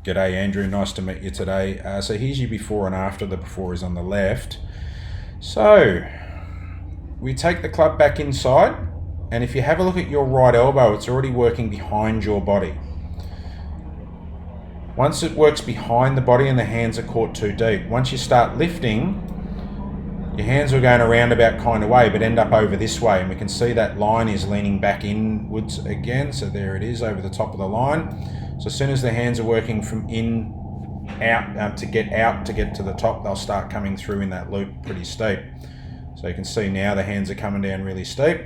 G'day Andrew, nice to meet you today. So here's your before and after. The before is on the left. So we take the club back inside, and if you have a look at your right elbow, it's already working behind your body. Once it works behind the body and the hands are caught too deep, once you start lifting, your hands are going a roundabout kind of way, but end up over this way, and we can see that line is leaning back inwards again. So there it is over the top of the line. So as soon as the hands are working from in out to get to the top, they'll start coming through in that loop pretty steep. So you can see now the hands are coming down really steep.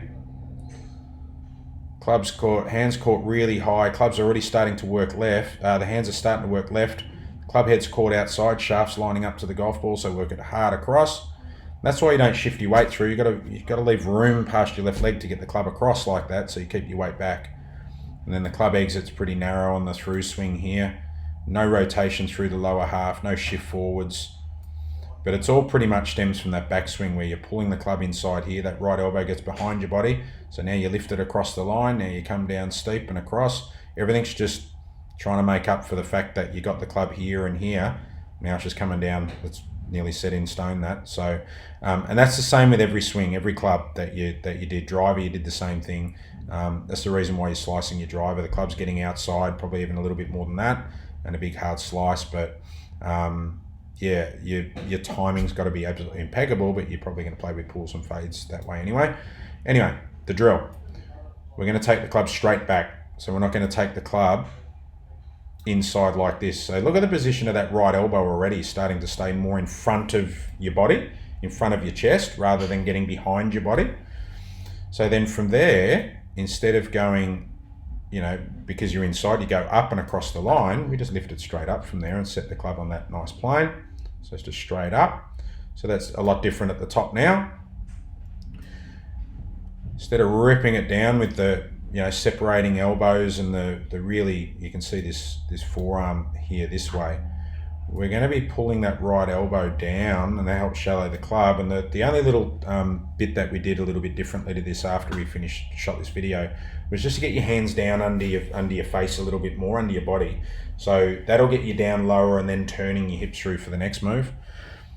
Clubs caught, hands caught really high. Clubs are already starting to work left. The hands are starting to work left. Club head's caught outside, shafts lining up to the golf ball, so work it hard across. That's why you don't shift your weight through. You've got to leave room past your left leg to get the club across like that, so you keep your weight back. And then the club exit's pretty narrow on the through swing here. No rotation through the lower half, no shift forwards. But it's all pretty much stems from that backswing where you're pulling the club inside here. That right elbow gets behind your body. So now you lift it across the line. Now you come down steep and across. Everything's just trying to make up for the fact that you got the club here and here. Now it's just coming down. It's nearly set in stone, that. So, and that's the same with every swing, every club that you did. Driver, you did the same thing. That's the reason why you're slicing your driver. The club's getting outside, probably even a little bit more than that, and a big hard slice. But yeah, your timing's got to be absolutely impeccable, but you're probably going to play with pulls and fades that way anyway. Anyway, the drill. We're going to take the club straight back. So we're not going to take the club inside like this. So look at the position of that right elbow already, starting to stay more in front of your body, in front of your chest, rather than getting behind your body. So then from there, instead of going, because you're inside, you go up and across the line, we just lift it straight up from there and set the club on that nice plane. So it's just straight up. So that's a lot different at the top now. Instead of ripping it down with the separating elbows and the really, you can see this forearm here this way, we're going to be pulling that right elbow down, and that helps shallow the club. And the only little bit that we did a little bit differently to this after we shot this video was just to get your hands down under your face a little bit more, under your body. So that'll get you down lower and then turning your hips through for the next move.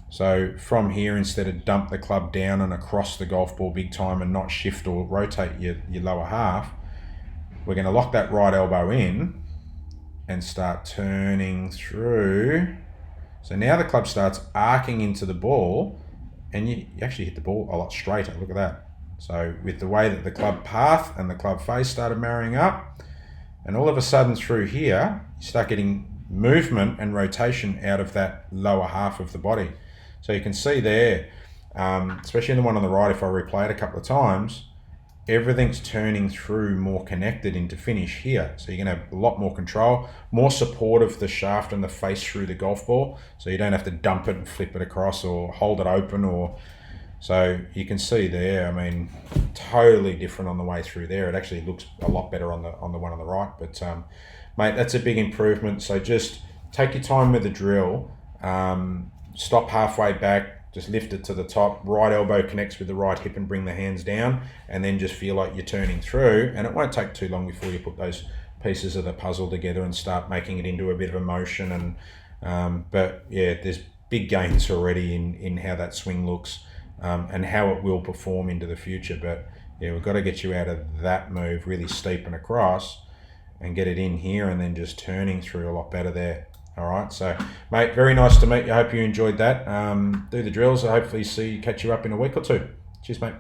So from here, instead of dump the club down and across the golf ball big time and not shift or rotate your lower half, we're going to lock that right elbow in and start turning through. So now the club starts arcing into the ball, and you actually hit the ball a lot straighter. Look at that. So with the way that the club path and the club face started marrying up, and all of a sudden through here, you start getting movement and rotation out of that lower half of the body. So you can see there, especially in the one on the right, if I replay it a couple of times, everything's turning through more connected into finish here. So you're going to have a lot more control, more support of the shaft and the face through the golf ball. So you don't have to dump it and flip it across or hold it open. So you can see there, totally different on the way through there. It actually looks a lot better on the one on the right. But mate, that's a big improvement. So just take your time with the drill. Stop halfway back. Just lift it to the top, right elbow connects with the right hip and bring the hands down, and then just feel like you're turning through. And it won't take too long before you put those pieces of the puzzle together and start making it into a bit of a motion. But yeah, there's big gains already in how that swing looks and how it will perform into the future. But yeah, we've got to get you out of that move really steep and across and get it in here and then just turning through a lot better there. All right, so mate, very nice to meet you. I hope you enjoyed that. Do the drills. I hopefully catch you up in a week or two. Cheers, mate.